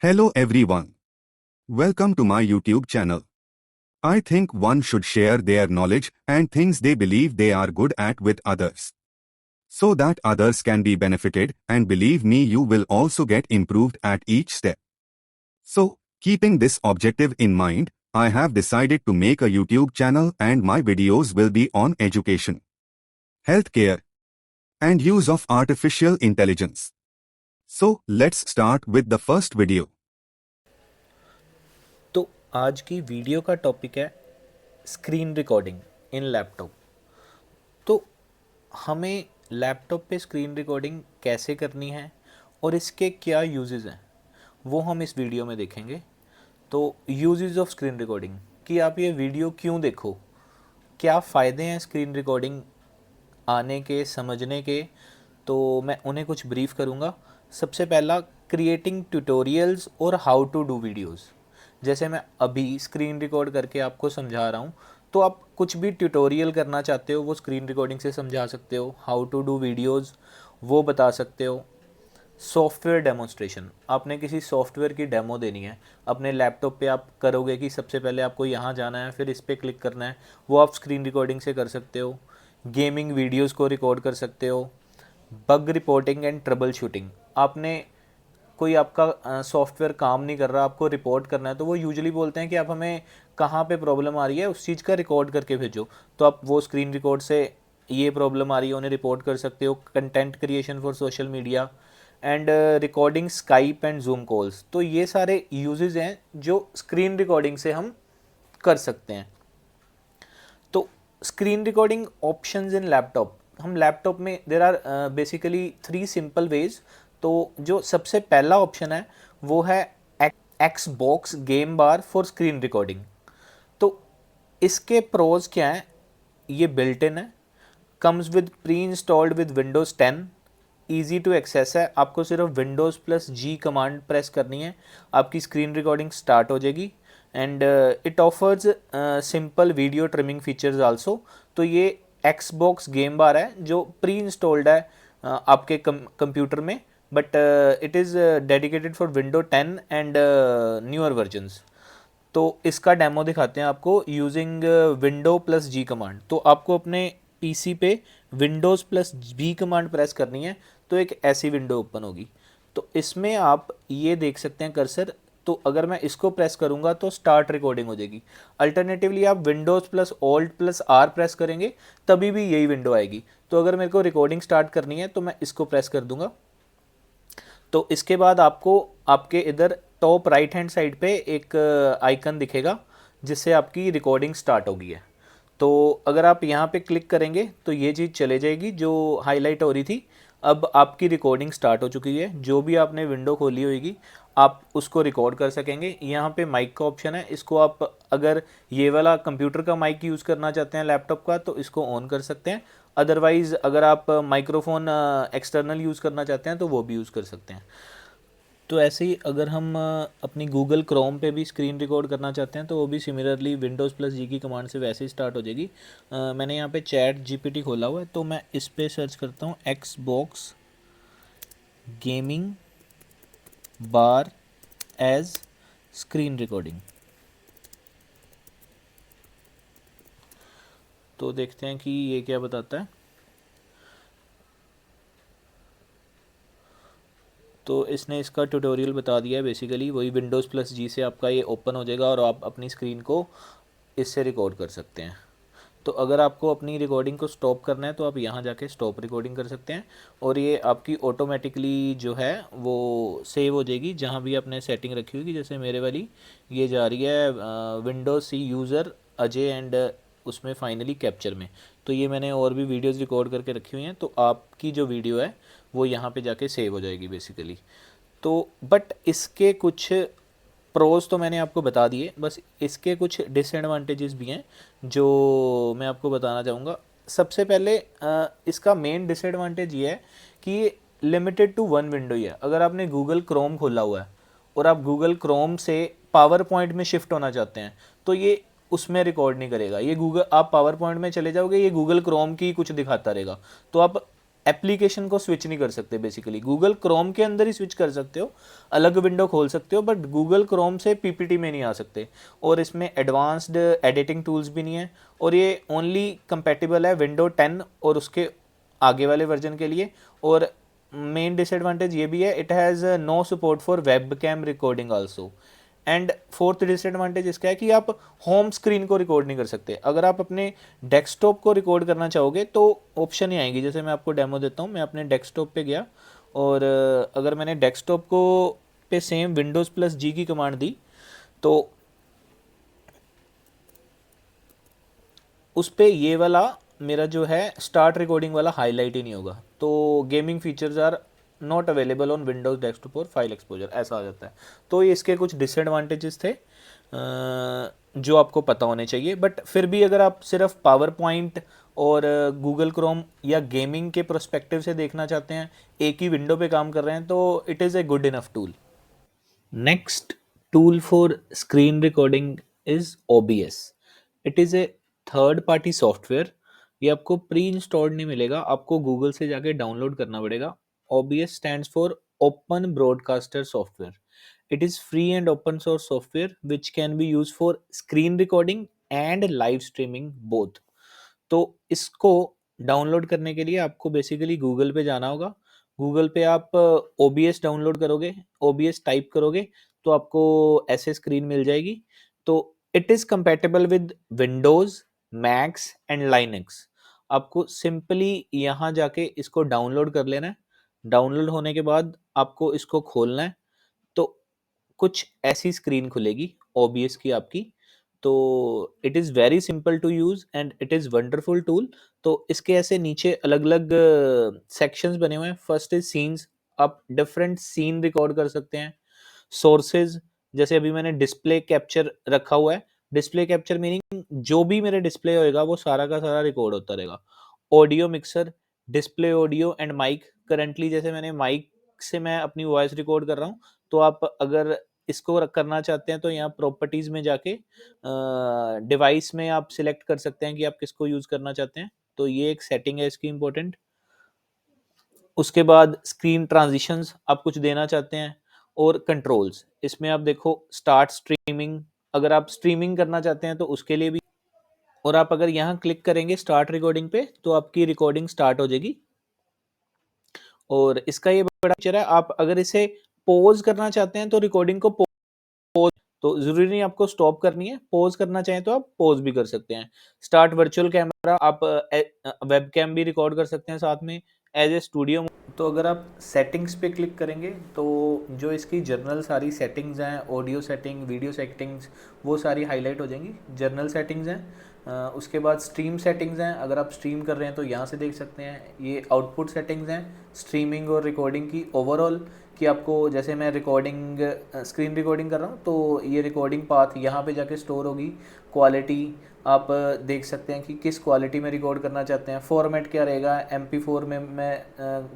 Hello everyone. Welcome to my YouTube channel. I think one should share their knowledge and things they believe they are good at with others, so that others can be benefited, and believe me, you will also get improved at each step. So, keeping this objective in mind, I have decided to make a YouTube channel and my videos will be on education, healthcare, and use of artificial intelligence. So, let's start with the first video. तो आज की video का topic है screen recording in laptop. तो हमें laptop पे screen recording कैसे करनी है और इसके क्या यूजेस हैं वो हम इस वीडियो में देखेंगे। तो यूजेस ऑफ स्क्रीन रिकॉर्डिंग कि आप ये वीडियो क्यों देखो, क्या फ़ायदे हैं स्क्रीन रिकॉर्डिंग आने के, समझने के, तो मैं उन्हें कुछ ब्रीफ करूँगा। सबसे पहला, क्रिएटिंग ट्यूटोरियल्स और हाउ टू डू वीडियोज़। जैसे मैं अभी स्क्रीन रिकॉर्ड करके आपको समझा रहा हूँ, तो आप कुछ भी ट्यूटोरियल करना चाहते हो वो स्क्रीन रिकॉर्डिंग से समझा सकते हो। हाउ टू डू वीडियोज़ वो बता सकते हो। सॉफ्टवेयर डेमोन्स्ट्रेशन, आपने किसी सॉफ्टवेयर की डेमो देनी है अपने लैपटॉप पे, आप करोगे कि सबसे पहले आपको यहाँ जाना है, फिर इस पर क्लिक करना है, वो आप स्क्रीन रिकॉर्डिंग से कर सकते हो। गेमिंग वीडियोस को रिकॉर्ड कर सकते हो। Bug reporting and trouble shooting, आपने कोई आपका सॉफ्टवेयर काम नहीं कर रहा, आपको रिपोर्ट करना है, तो वो यूजुअली बोलते हैं कि आप हमें कहाँ पे प्रॉब्लम आ रही है उस चीज़ का रिकॉर्ड करके भेजो, तो आप वो स्क्रीन रिकॉर्ड से ये प्रॉब्लम आ रही है उन्हें रिपोर्ट कर सकते हो। Content creation for social media and recording Skype and zoom calls, तो ये सारे यूजेस हैं जो स्क्रीन रिकॉर्डिंग से हम कर सकते हैं। तो screen recording options in laptop, हम लैपटॉप में there are basically 3 simple ways. तो जो सबसे पहला ऑप्शन है वो है Xbox game bar for screen recording. तो इसके प्रोज क्या हैं, ये बिल्ट इन है, comes with pre installed with Windows 10, easy to access है, आपको सिर्फ Windows plus G command press करनी है, आपकी स्क्रीन रिकॉर्डिंग स्टार्ट हो जाएगी। And it offers simple video trimming features also. तो ये एक्सबॉक्स गेम बार है जो प्री इंस्टॉल्ड है आपके कंप्यूटर में, but it is dedicated for window 10 and newer versions. तो इसका डेमो दिखाते हैं आपको using window plus G command. तो आपको अपने पीसी पे Windows plus G command press करनी है, तो एक ऐसी विंडो ओपन होगी। तो इसमें आप ये देख सकते हैं कर्सर, तो अगर मैं इसको प्रेस करूंगा तो स्टार्ट रिकॉर्डिंग हो जाएगी। अल्टरनेटिवली आप Windows plus alt plus are press करेंगे तभी भी यही विंडो आएगी। तो अगर मेरे को रिकॉर्डिंग स्टार्ट करनी है तो मैं इसको प्रेस कर दूंगा। तो इसके बाद आपको आपके इधर टॉप राइट हैंड साइड पे एक आइकन दिखेगा जिससे आपकी रिकॉर्डिंग स्टार्ट होगी है। तो अगर आप यहाँ पे क्लिक करेंगे तो ये चीज़ चले जाएगी जो हाईलाइट हो रही थी। अब आपकी रिकॉर्डिंग स्टार्ट हो चुकी है, जो भी आपने विंडो खोली होगी आप उसको रिकॉर्ड कर सकेंगे। यहाँ पे माइक का ऑप्शन है, इसको आप अगर ये वाला कंप्यूटर का माइक यूज़ करना चाहते हैं लैपटॉप का तो इसको ऑन कर सकते हैं। अदरवाइज़ अगर आप माइक्रोफोन एक्सटर्नल यूज़ करना चाहते हैं तो वो भी यूज़ कर सकते हैं। तो ऐसे ही अगर हम अपनी गूगल क्रोम पे भी स्क्रीन रिकॉर्ड करना चाहते हैं तो वो भी सिमिलरली विंडोज़ प्लस जी की कमांड से वैसे ही स्टार्ट हो जाएगी। मैंने यहाँ पे चैट जीपीटी खोला हुआ है, तो मैं इस पे सर्च करता हूँ एक्सबॉक्स गेमिंग बार एज स्क्रीन रिकॉर्डिंग। तो देखते हैं कि ये क्या बताता है। तो इसने इसका ट्यूटोरियल बता दिया है, बेसिकली वही विंडोज़ प्लस जी से आपका ये ओपन हो जाएगा और आप अपनी स्क्रीन को इससे रिकॉर्ड कर सकते हैं। तो अगर आपको अपनी रिकॉर्डिंग को स्टॉप करना है तो आप यहाँ जाके स्टॉप रिकॉर्डिंग कर सकते हैं और ये आपकी ऑटोमेटिकली जो है वो सेव हो जाएगी जहाँ भी आपने सेटिंग रखी होगी। जैसे मेरे वाली ये जा रही है Windows C user Ajay and उसमें फाइनली कैप्चर में। तो ये मैंने और भी वीडियोज़ रिकॉर्ड करके रखी हुई हैं, तो आपकी जो वीडियो है वो यहाँ पे जाके सेव हो जाएगी बेसिकली। तो बट इसके कुछ प्रोज तो मैंने आपको बता दिए, बस इसके कुछ डिसएडवांटेजेस भी हैं जो मैं आपको बताना चाहूँगा। सबसे पहले इसका मेन डिसएडवांटेज ये है कि ये लिमिटेड टू वन विंडो ही है। अगर आपने गूगल क्रोम खोला हुआ है और आप गूगल क्रोम से पावर पॉइंट में शिफ्ट होना चाहते हैं तो ये उसमें रिकॉर्ड नहीं करेगा। ये गूगल, आप पावर पॉइंट में चले जाओगे ये गूगल क्रोम की कुछ दिखाता रहेगा। तो आप एप्लीकेशन को स्विच नहीं कर सकते बेसिकली। गूगल क्रोम के अंदर ही स्विच कर सकते हो, अलग विंडो खोल सकते हो, बट गूगल क्रोम से पीपीटी में नहीं आ सकते। और इसमें एडवांस्ड एडिटिंग टूल्स भी नहीं है, और ये ओनली कंपेटिबल है विंडो 10 और उसके आगे वाले वर्जन के लिए। और मेन डिसएडवांटेज ये भी है, it has no support for webcam recording also. And fourth disadvantage इसका है कि आप होम स्क्रीन को रिकॉर्ड नहीं कर सकते। अगर आप अपने डेस्कटॉप को रिकॉर्ड करना चाहोगे तो ऑप्शन ही आएंगी। जैसे मैं आपको डेमो देता हूँ, मैं अपने डेस्कटॉप पे गया और अगर मैंने डेस्कटॉप को पे सेम विंडोज़ प्लस जी की कमांड दी तो उस पे ये वाला मेरा जो है स्टार्ट रिकॉर्डिंग वाला हाईलाइट ही नहीं होगा। तो gaming features are not available on Windows desktop और फाइल एक्सपोजर, ऐसा आ जाता है। तो ये इसके कुछ डिसएडवांटेजेस थे जो आपको पता होने चाहिए। बट फिर भी अगर आप सिर्फ पावर पॉइंट और गूगल क्रोम या गेमिंग के प्रोस्पेक्टिव से देखना चाहते हैं, एक ही विंडो पे काम कर रहे हैं, तो it is a good enough tool. Next tool for screen recording is OBS। It is a third party software. ये आपको प्री इंस्टॉल्ड नहीं मिलेगा, आपको गूगल से जाके डाउनलोड करना पड़ेगा। OBS stands for open broadcaster software. It is free and open source software which can be use for screen recording and live streaming both. तो इसको डाउनलोड करने के लिए आपको बेसिकली गूगल पे जाना होगा। गूगल पे आप OBS डाउनलोड करोगे, OBS टाइप करोगे तो आपको ऐसे स्क्रीन मिल जाएगी। तो it is compatible with Windows, max and Linux. आपको सिंपली यहाँ जाके इसको डाउनलोड कर लेना है। डाउनलोड होने के बाद आपको इसको खोलना है, तो कुछ ऐसी स्क्रीन खुलेगी OBS की आपकी। तो it is very simple to use and it is wonderful tool. तो इसके ऐसे नीचे अलग अलग सेक्शंस बने हुए हैं। फर्स्ट इज सीन्स, आप डिफरेंट सीन रिकॉर्ड कर सकते हैं। सोर्सेज, जैसे अभी मैंने डिस्प्ले कैप्चर रखा हुआ है। डिस्प्ले कैप्चर मीनिंग जो भी मेरे डिस्प्ले होएगा वो सारा का सारा रिकॉर्ड होता रहेगा। Audio mixer, display audio and mic. Currently जैसे मैंने माइक से मैं अपनी वॉइस रिकॉर्ड कर रहा हूँ, तो आप अगर इसको करना चाहते हैं तो यहाँ प्रॉपर्टीज में जाके डिवाइस में आप सिलेक्ट कर सकते हैं कि आप किसको यूज करना चाहते हैं। तो ये एक सेटिंग है इसकी इंपॉर्टेंट। उसके बाद स्क्रीन ट्रांजिशंस आप कुछ देना चाहते हैं, और कंट्रोल्स इसमें आप देखो स्टार्ट स्ट्रीमिंग, अगर आप स्ट्रीमिंग करना चाहते हैं तो उसके लिए भी। और आप अगर यहाँ क्लिक करेंगे स्टार्ट रिकॉर्डिंग पे तो आपकी रिकॉर्डिंग स्टार्ट हो जाएगी। और इसका ये बड़ा फीचर है, आप अगर इसे पॉज करना चाहते हैं तो रिकॉर्डिंग को पॉज, तो ज़रूरी नहीं आपको स्टॉप करनी है, पॉज करना चाहें तो आप पॉज भी कर सकते हैं। स्टार्ट वर्चुअल कैमरा, आप वेब कैम भी रिकॉर्ड कर सकते हैं साथ में एज ए स्टूडियो। तो अगर आप सेटिंग्स पे क्लिक करेंगे तो जो इसकी जर्नल सारी सेटिंग्स हैं, ऑडियो सेटिंग, वीडियो सेटिंग्स, वो सारी हाईलाइट हो जाएंगी। जर्नल सेटिंग्स हैं। उसके बाद स्ट्रीम सेटिंग्स हैं, अगर आप स्ट्रीम कर रहे हैं तो यहाँ से देख सकते हैं। ये आउटपुट सेटिंग्स हैं स्ट्रीमिंग और रिकॉर्डिंग की ओवरऑल, कि आपको जैसे मैं रिकॉर्डिंग स्क्रीन रिकॉर्डिंग कर रहा हूँ तो ये रिकॉर्डिंग पाथ यहाँ पे जाके स्टोर होगी। क्वालिटी आप देख सकते हैं कि किस क्वालिटी में रिकॉर्ड करना चाहते हैं। फॉर्मेट क्या रहेगा, MP4 में मैं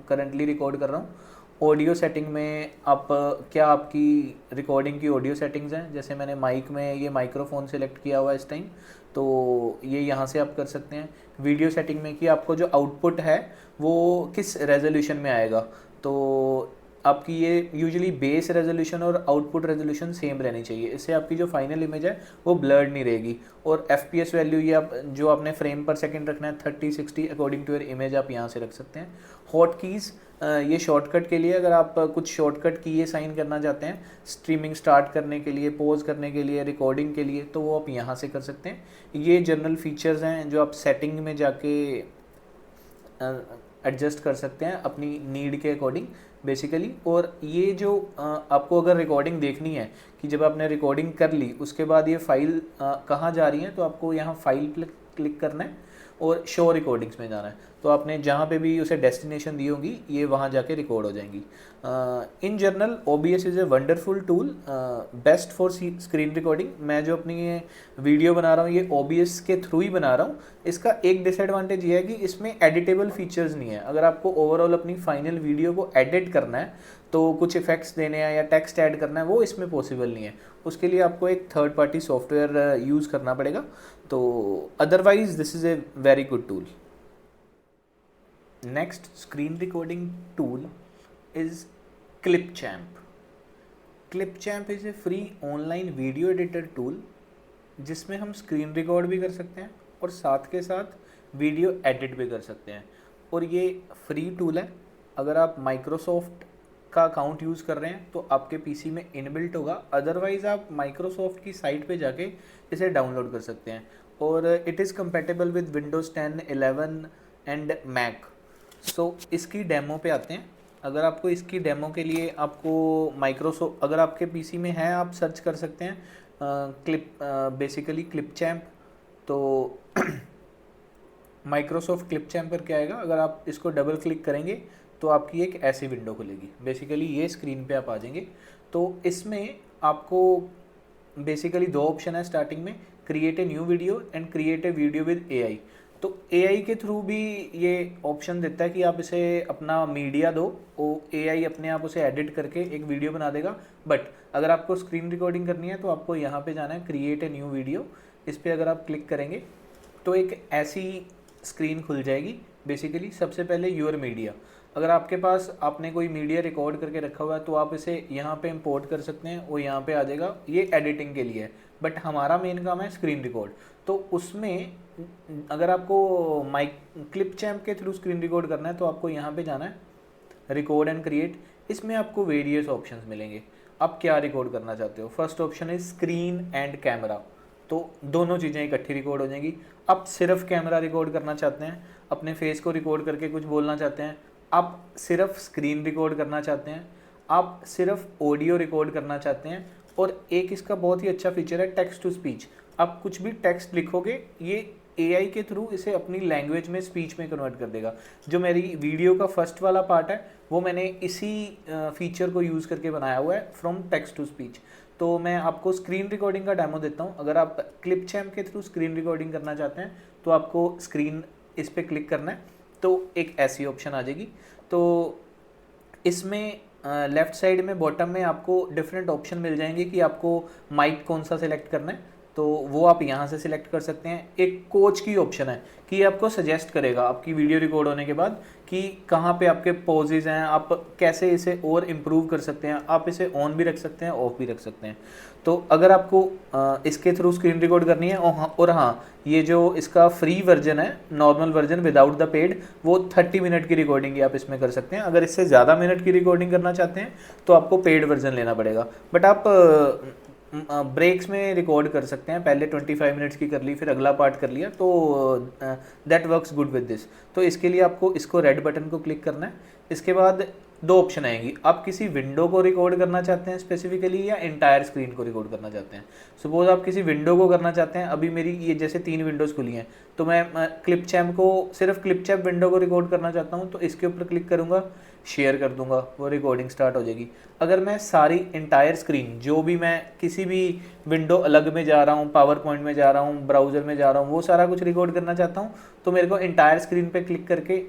करंटली रिकॉर्ड कर रहा हूँ। ऑडियो सेटिंग में आप क्या आपकी रिकॉर्डिंग की ऑडियो सेटिंग्स हैं, जैसे मैंने माइक में ये माइक्रोफोन सेलेक्ट किया हुआ है इस टाइम, तो ये यहाँ से आप कर सकते हैं। वीडियो सेटिंग में कि आपको जो आउटपुट है वो किस रेजोल्यूशन में आएगा, तो आपकी ये यूजुअली बेस रेजोल्यूशन और आउटपुट रेजोल्यूशन सेम रहनी चाहिए, इससे आपकी जो फाइनल इमेज है वो ब्लर्ड नहीं रहेगी। और FPS वैल्यू ये आप जो आपने फ्रेम पर सेकंड रखना है 30-60 अकॉर्डिंग टू योर इमेज आप यहाँ से रख सकते हैं। हॉट कीज़, ये शॉर्टकट के लिए, अगर आप कुछ शॉर्टकट की ये साइन करना चाहते हैं स्ट्रीमिंग स्टार्ट करने के लिए, पॉज करने के लिए, रिकॉर्डिंग के लिए, तो वो आप यहाँ से कर सकते हैं। ये जनरल फीचर्स हैं जो आप सेटिंग में जाके एडजस्ट कर सकते हैं अपनी नीड के अकॉर्डिंग बेसिकली। और ये जो आपको अगर रिकॉर्डिंग देखनी है कि जब आपने रिकॉर्डिंग कर ली उसके बाद ये फाइल कहाँ जा रही है, तो आपको यहाँ फाइल क्लिक करना है और शो रिकॉर्डिंग्स में जाना है। तो आपने जहाँ पे भी उसे डेस्टिनेशन दी होगी ये वहाँ जाके रिकॉर्ड हो जाएंगी। In general OBS is a wonderful tool, best for screen recording. मैं जो अपनी ये वीडियो बना रहा हूँ ये OBS के थ्रू ही बना रहा हूँ। इसका एक डिसएडवांटेज ये है कि इसमें एडिटेबल फीचर्स नहीं है। अगर आपको ओवरऑल अपनी फाइनल वीडियो को एडिट करना है तो कुछ इफेक्ट्स देने हैं या टेक्स्ट ऐड करना है, वो इसमें पॉसिबल नहीं है। उसके लिए आपको एक थर्ड पार्टी सॉफ्टवेयर यूज़ करना पड़ेगा। तो otherwise this is a very good tool. Next screen recording tool is Clipchamp. Clipchamp is a free online video editor tool जिसमें हम स्क्रीन रिकॉर्ड भी कर सकते हैं और साथ के साथ वीडियो एडिट भी कर सकते हैं. और ये फ्री टूल है. अगर आप माइक्रोसॉफ्ट का अकाउंट यूज़ कर रहे हैं तो आपके पीसी में इनबिल्ट होगा, अदरवाइज़ आप माइक्रोसॉफ्ट की साइट पे जाके इसे डाउनलोड कर सकते हैं. और it is compatible with Windows 10, 11 and Mac. So इसकी डेमो पे आते हैं. अगर आपको इसकी डेमो के लिए आपको माइक्रोसॉफ्ट, अगर आपके पीसी में है आप सर्च कर सकते हैं बेसिकली क्लिपचैम्प. तो माइक्रोसॉफ्ट क्लिपचैम्प पर क्या आएगा, अगर आप इसको डबल क्लिक करेंगे तो आपकी एक ऐसी विंडो खुलेगी. बेसिकली ये स्क्रीन पे आप आ जाएंगे. तो इसमें आपको बेसिकली दो ऑप्शन है स्टार्टिंग में, create a new video and create a video with AI. तो एआई के थ्रू भी ये ऑप्शन देता है कि आप इसे अपना मीडिया दो, वो एआई अपने आप उसे एडिट करके एक वीडियो बना देगा. बट अगर आपको स्क्रीन रिकॉर्डिंग करनी है तो आपको यहाँ पे जाना है क्रिएट ए न्यू वीडियो. इस पर अगर आप क्लिक करेंगे तो एक ऐसी स्क्रीन खुल जाएगी. बेसिकली सबसे पहले यूर मीडिया, अगर आपके पास आपने कोई मीडिया रिकॉर्ड करके रखा हुआ है तो आप इसे यहाँ पे इंपोर्ट कर सकते हैं, वो यहाँ पे आ जाएगा. ये एडिटिंग के लिए है, बट हमारा मेन काम है स्क्रीन रिकॉर्ड. तो उसमें अगर आपको माइक क्लिपचैम्प के थ्रू स्क्रीन रिकॉर्ड करना है तो आपको यहाँ पे जाना है रिकॉर्ड एंड क्रिएट. इसमें आपको वेरियस ऑप्शंस मिलेंगे. आप क्या रिकॉर्ड करना चाहते हो. फर्स्ट ऑप्शन है स्क्रीन एंड कैमरा, तो दोनों चीज़ें इकट्ठी रिकॉर्ड हो जाएंगी. आप सिर्फ कैमरा रिकॉर्ड करना चाहते हैं, अपने फेस को रिकॉर्ड करके कुछ बोलना चाहते हैं, आप सिर्फ स्क्रीन रिकॉर्ड करना चाहते हैं, आप सिर्फ ऑडियो रिकॉर्ड करना चाहते हैं. और एक इसका बहुत ही अच्छा फीचर है टेक्स्ट टू स्पीच. आप कुछ भी टेक्स्ट लिखोगे ये एआई के थ्रू इसे अपनी लैंग्वेज में, स्पीच में कन्वर्ट कर देगा. जो मेरी वीडियो का फर्स्ट वाला पार्ट है वो मैंने इसी फीचर को यूज़ करके बनाया हुआ है, फ्रॉम टेक्स्ट टू स्पीच. तो मैं आपको स्क्रीन रिकॉर्डिंग का डेमो देता हूँ. अगर आप क्लिपचैम्प के थ्रू स्क्रीन रिकॉर्डिंग करना चाहते हैं तो आपको स्क्रीन इस पर क्लिक करना है, तो एक ऐसी ऑप्शन आ जाएगी. तो इसमें लेफ़्ट साइड में बॉटम में आपको डिफरेंट ऑप्शन मिल जाएंगे कि आपको माइक कौन सा सिलेक्ट करना है, तो वो आप यहाँ से सिलेक्ट कर सकते हैं. एक कोच की ऑप्शन है कि आपको सजेस्ट करेगा आपकी वीडियो रिकॉर्ड होने के बाद कि कहाँ पे आपके पॉजेज़ हैं, आप कैसे इसे और इम्प्रूव कर सकते हैं. आप इसे ऑन भी रख सकते हैं, ऑफ भी रख सकते हैं. तो अगर आपको इसके थ्रू स्क्रीन रिकॉर्ड करनी है, और हाँ, ये जो इसका फ्री वर्जन है, normal version without the paid, वो 30 मिनट की रिकॉर्डिंग आप इसमें कर सकते हैं. अगर इससे ज़्यादा मिनट की रिकॉर्डिंग करना चाहते हैं तो आपको पेड वर्जन लेना पड़ेगा. बट आप ब्रेक्स में रिकॉर्ड कर सकते हैं. पहले 25 मिनट्स की कर ली, फिर अगला पार्ट कर लिया, तो that works good with this. तो इसके लिए आपको इसको रेड बटन को क्लिक करना है. इसके बाद दो ऑप्शन आएंगी. आप किसी विंडो को रिकॉर्ड करना चाहते हैं स्पेसिफिकली, या इंटायर स्क्रीन को रिकॉर्ड करना चाहते हैं. सपोज आप किसी विंडो को करना चाहते हैं. अभी मेरी ये जैसे 3 विंडोज़ खुली हैं, तो मैं क्लिपचैम्प को, सिर्फ क्लिपचैम्प विंडो को रिकॉर्ड करना चाहता हूँ, तो इसके ऊपर क्लिक करूँगा, शेयर कर दूंगा, वो रिकॉर्डिंग स्टार्ट हो जाएगी. अगर मैं सारी इंटायर स्क्रीन, जो भी मैं किसी भी विंडो अलग में जा रहा हूँ, पावर पॉइंट में जा रहा हूँ, ब्राउज़र में जा रहा हूँ, वो सारा कुछ रिकॉर्ड करना चाहता हूँ, तो मेरे को इंटायर स्क्रीन पे क्लिक करके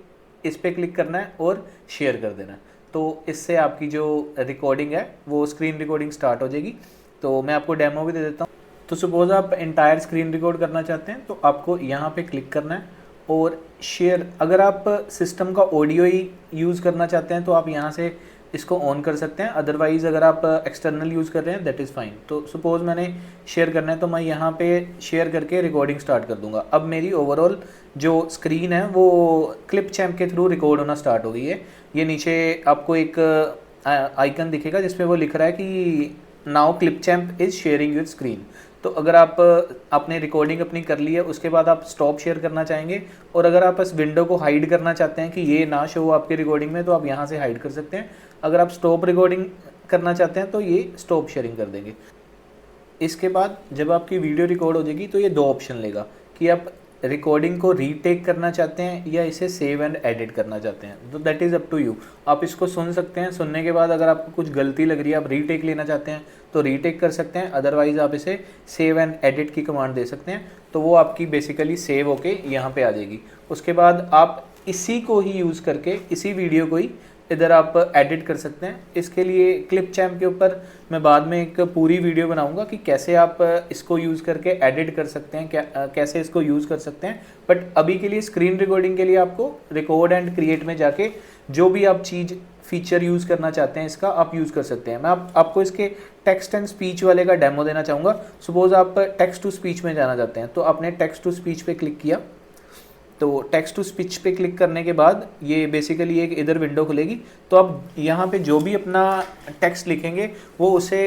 इस पर क्लिक करना है और शेयर कर देना है. तो इससे आपकी जो रिकॉर्डिंग है वो स्क्रीन रिकॉर्डिंग स्टार्ट हो जाएगी. तो मैं आपको डेमो भी दे देता हूँ. तो सपोज आप इंटायर स्क्रीन रिकॉर्ड करना चाहते हैं तो आपको यहाँ पे क्लिक करना है और शेयर. अगर आप सिस्टम का ऑडियो ही यूज़ करना चाहते हैं तो आप यहाँ से इसको ऑन कर सकते हैं. अदरवाइज़ अगर आप एक्सटर्नल यूज़ कर रहे हैं दैट इज़ फाइन. तो सपोज़ मैंने शेयर करना है तो मैं यहाँ पे शेयर करके रिकॉर्डिंग स्टार्ट कर दूँगा. अब मेरी ओवरऑल जो स्क्रीन है वो क्लिपचैम्प के थ्रू रिकॉर्ड होना स्टार्ट हो गई है. ये नीचे आपको एक आइकन दिखेगा जिसपे वो लिख रहा है कि now Clipchamp is sharing your screen. तो अगर आप आपने रिकॉर्डिंग अपनी कर ली है, उसके बाद आप स्टॉप शेयर करना चाहेंगे, और अगर आप इस विंडो को हाइड करना चाहते हैं कि ये ना शो हो आपकी रिकॉर्डिंग में, तो आप यहाँ से हाइड कर सकते हैं. अगर आप स्टॉप रिकॉर्डिंग करना चाहते हैं तो ये स्टॉप शेयरिंग कर देंगे. इसके बाद जब आपकी वीडियो रिकॉर्ड हो जाएगी तो ये दो ऑप्शन लेगा कि आप रिकॉर्डिंग को रीटेक करना चाहते हैं या इसे सेव एंड एडिट करना चाहते हैं. तो that is up to you. आप इसको सुन सकते हैं. सुनने के बाद अगर आपको कुछ गलती लग रही है, आप रीटेक लेना चाहते हैं तो रीटेक कर सकते हैं. अदरवाइज़ आप इसे सेव एंड एडिट की कमांड दे सकते हैं, तो वो आपकी बेसिकली सेव होके यहाँ पे आ जाएगी. उसके बाद आप इसी को ही यूज़ करके, इसी वीडियो को ही इधर आप एडिट कर सकते हैं। इसके लिए क्लिपचैम्प के ऊपर मैं बाद में एक पूरी वीडियो बनाऊंगा कि कैसे आप इसको यूज़ करके एडिट कर सकते हैं, कैसे इसको यूज़ कर सकते हैं। बट अभी के लिए स्क्रीन रिकॉर्डिंग के लिए आपको रिकॉर्ड एंड क्रिएट में जाके जो भी आप चीज़ फीचर यूज़ करना चाहते हैं इसका आप यूज़ कर सकते हैं। मैं आपको इसके टेक्स्ट एंड स्पीच वाले का डेमो देना चाहूँगा। सपोज आप टेक्स्ट टू स्पीच में जाना चाहते हैं, तो आपने टेक्स्ट टू स्पीच पे क्लिक किया, तो टेक्स्ट टू स्पीच पे क्लिक करने के बाद ये बेसिकली एक इधर विंडो खुलेगी। तो आप यहाँ पे जो भी अपना टेक्स्ट लिखेंगे वो उसे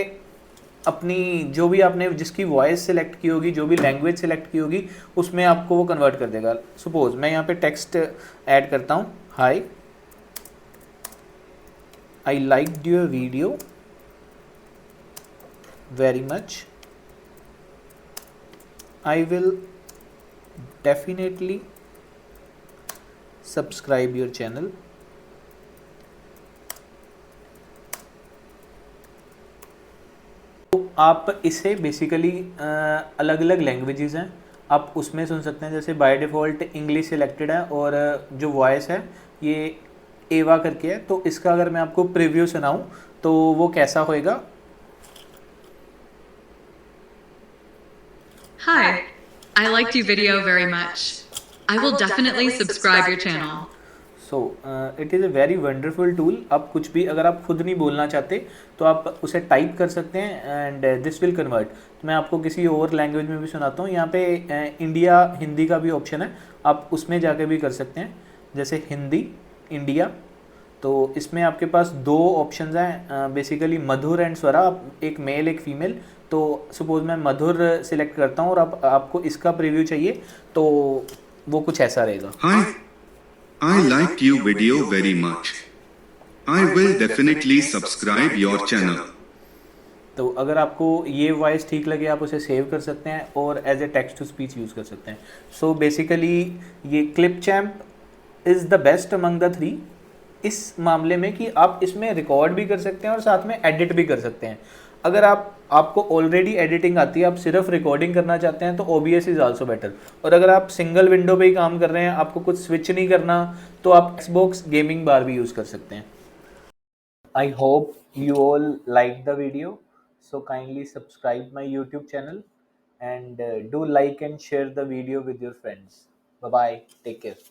अपनी जो भी आपने जिसकी वॉइस सिलेक्ट की होगी, जो भी लैंग्वेज सिलेक्ट की होगी, उसमें आपको वो कन्वर्ट कर देगा। सपोज मैं यहाँ पे टेक्स्ट ऐड करता हूँ, hi I liked your video very much, I will definitely subscribe your channel. तो आप इसे बेसिकली अलग अलग लैंग्वेजेस हैं, आप उसमें सुन सकते हैं। जैसे बाय डिफ़ॉल्ट इंग्लिश सिलेक्टेड है और जो वॉइस है ये एवा करके है। तो इसका अगर मैं आपको प्रीव्यू सुनाऊं तो वो कैसा होएगा। Hi, I liked your video very much. I will definitely subscribe your channel. So it is a very wonderful tool. आप कुछ भी अगर आप खुद नहीं बोलना चाहते तो आप उसे टाइप कर सकते हैं एंड दिस विल कन्वर्ट। तो मैं आपको किसी और लैंग्वेज में भी सुनाता हूँ। यहाँ पे इंडिया हिंदी का भी ऑप्शन है, आप उसमें जाके भी कर सकते हैं, जैसे हिंदी इंडिया। तो इसमें आपके पास दो ऑप्शंस हैं बेसिकली, मधुर एंड स्वरा, एक मेल एक फीमेल। तो सपोज मैं मधुर सिलेक्ट करता हूँ और आपको इसका प्रीव्यू चाहिए तो वो कुछ ऐसा रहेगा। Hi, I liked your video very much. I will definitely subscribe your channel. तो अगर आपको ये वॉइस ठीक लगे आप उसे सेव कर सकते हैं और as a text to speech use कर सकते हैं। सो बेसिकली ये Clipchamp is the best among the three इस मामले में कि आप इसमें रिकॉर्ड भी कर सकते हैं और साथ में एडिट भी कर सकते हैं। अगर आपको ऑलरेडी एडिटिंग आती है, आप सिर्फ रिकॉर्डिंग करना चाहते हैं तो OBS इज़ आल्सो बेटर। और अगर आप सिंगल विंडो पे ही काम कर रहे हैं, आपको कुछ स्विच नहीं करना, तो आप Xbox गेमिंग बार भी यूज़ कर सकते हैं। I hope you all liked the video. So kindly subscribe my YouTube channel and do like and share the video with your friends. Bye bye. Take care.